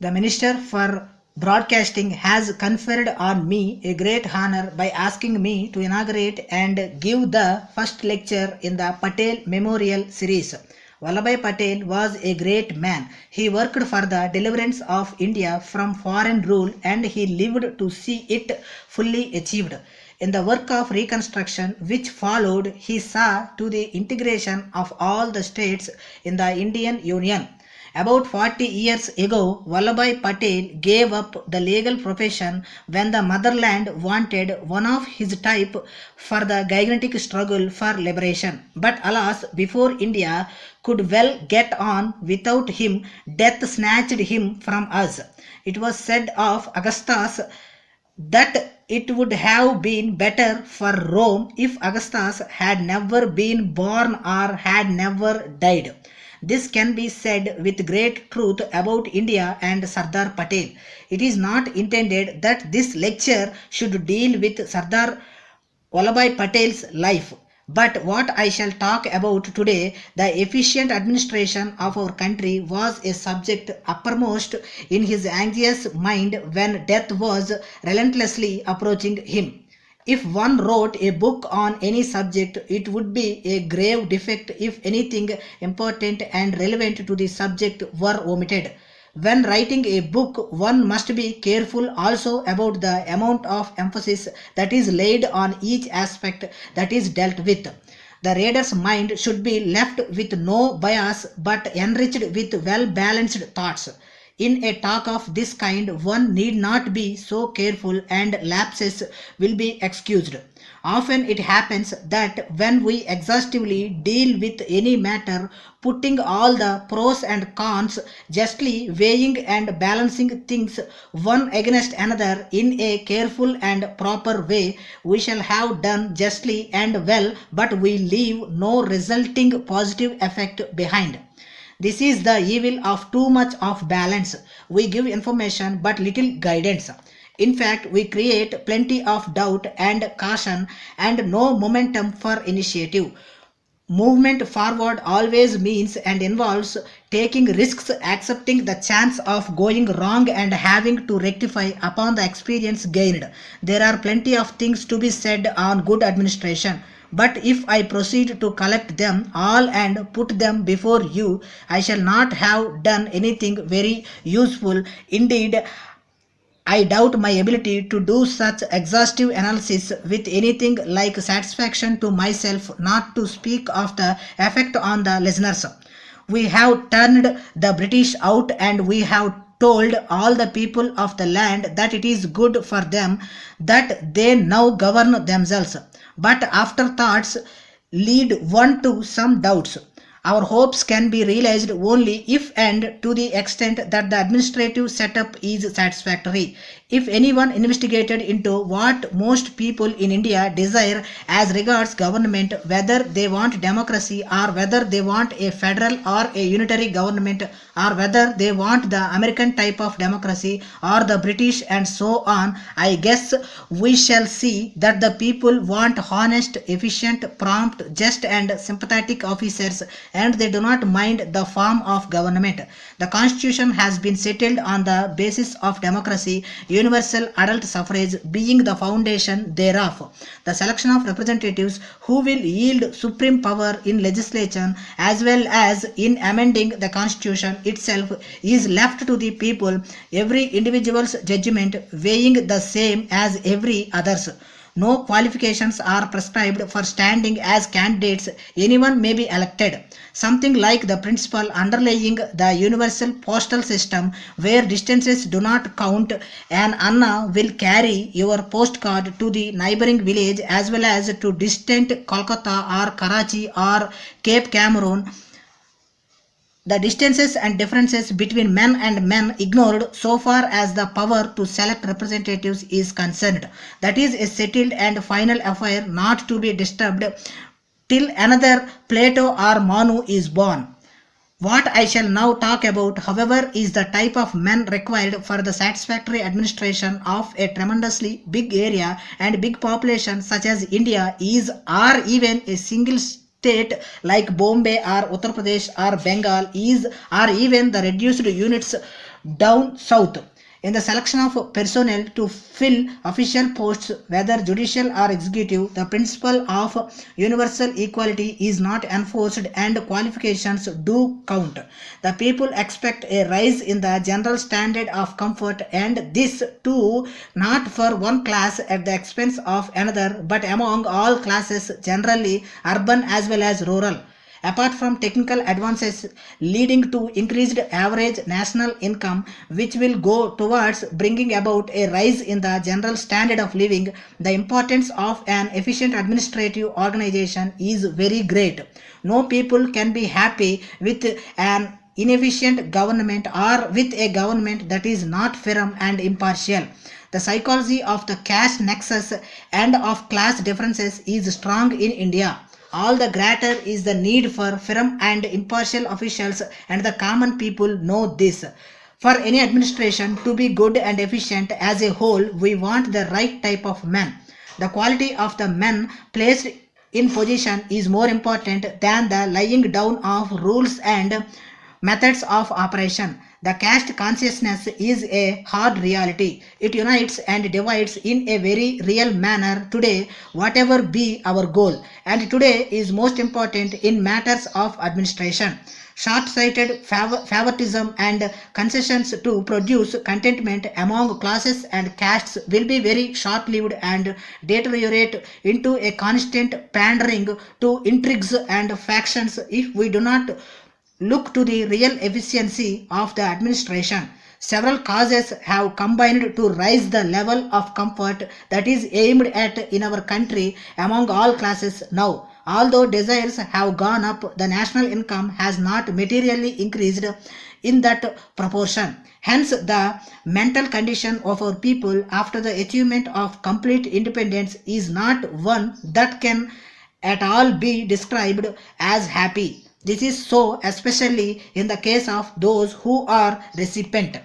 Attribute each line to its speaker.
Speaker 1: The Minister for Broadcasting has conferred on me a great honor by asking me to inaugurate and give the first lecture in the Patel Memorial Series. Vallabhbhai Patel was a great man. He worked for the deliverance of India from foreign rule and he lived to see it fully achieved. In the work of reconstruction which followed, he saw to the integration of all the states in the Indian Union. About 40 years ago, Vallabhbhai Patel gave up the legal profession when the motherland wanted one of his type for the gigantic struggle for liberation. But alas, before India could well get on without him, death snatched him from us. It was said of Augustus that it would have been better for Rome if Augustus had never been born or had never died. This can be said with great truth about India and Sardar Patel. It is not intended that this lecture should deal with Sardar Vallabhbhai Patel's life. But what I shall talk about today, the efficient administration of our country, was a subject uppermost in his anxious mind when death was relentlessly approaching him. If one wrote a book on any subject, it would be a grave defect if anything important and relevant to the subject were omitted. When writing a book, one must be careful also about the amount of emphasis that is laid on each aspect that is dealt with. The reader's mind should be left with no bias but enriched with well-balanced thoughts. In a talk of this kind, one need not be so careful and lapses will be excused. Often it happens that when we exhaustively deal with any matter, putting all the pros and cons, justly weighing and balancing things one against another in a careful and proper way, we shall have done justly and well, but we leave no resulting positive effect behind. This is the evil of too much of balance. We give information but little guidance. In fact, we create plenty of doubt and caution and no momentum for initiative. Movement forward always means and involves taking risks, accepting the chance of going wrong and having to rectify upon the experience gained. There are plenty of things to be said on good administration. But if I proceed to collect them all and put them before you, I shall not have done anything very useful. Indeed, I doubt my ability to do such exhaustive analysis with anything like satisfaction to myself, not to speak of the effect on the listeners. We have turned the British out and we have told all the people of the land that it is good for them that they now govern themselves. But afterthoughts lead one to some doubts. Our hopes can be realized only if and to the extent that the administrative setup is satisfactory. If anyone investigated into what most people in India desire as regards government, whether they want democracy or whether they want a federal or a unitary government or whether they want the American type of democracy or the British and so on, I guess we shall see that the people want honest, efficient, prompt, just and sympathetic officers, and they do not mind the form of government. The constitution has been settled on the basis of democracy, universal adult suffrage being the foundation thereof. The selection of representatives who will yield supreme power in legislation as well as in amending the constitution itself is left to the people, every individual's judgment weighing the same as every other's. No qualifications are prescribed for standing as candidates. Anyone may be elected. Something like the principle underlying the universal postal system, where distances do not count. An Anna will carry your postcard to the neighboring village as well as to distant Kolkata or Karachi or Cape Cameroon. The distances and differences between men and men ignored so far as the power to select representatives is concerned. That is a settled and final affair not to be disturbed till another Plato or Manu is born. What I shall now talk about, however, is the type of men required for the satisfactory administration of a tremendously big area and big population such as India is, or even a single state like Bombay or Uttar Pradesh or Bengal is, or even the reduced units down south. In the selection of personnel to fill official posts, whether judicial or executive, the principle of universal equality is not enforced and qualifications do count. The people expect a rise in the general standard of comfort, and this too not for one class at the expense of another, but among all classes, generally urban as well as rural. Apart from technical advances leading to increased average national income, which will go towards bringing about a rise in the general standard of living, the importance of an efficient administrative organization is very great. No people can be happy with an inefficient government or with a government that is not firm and impartial. The psychology of the caste nexus and of class differences is strong in India. All the greater is the need for firm and impartial officials, and the common people know this. For any administration to be good and efficient as a whole, we want the right type of men. The quality of the men placed in position is more important than the laying down of rules and methods of operation. The caste consciousness is a hard reality. It unites and divides in a very real manner today, whatever be our goal. And today is most important in matters of administration. Short-sighted favoritism and concessions to produce contentment among classes and castes will be very short-lived and deteriorate into a constant pandering to intrigues and factions if we do not look to the real efficiency of the administration. Several causes have combined to raise the level of comfort that is aimed at in our country among all classes now. Although desires have gone up, the national income has not materially increased in that proportion. Hence, the mental condition of our people after the achievement of complete independence is not one that can at all be described as happy. This is so especially in the case of those who are recipient.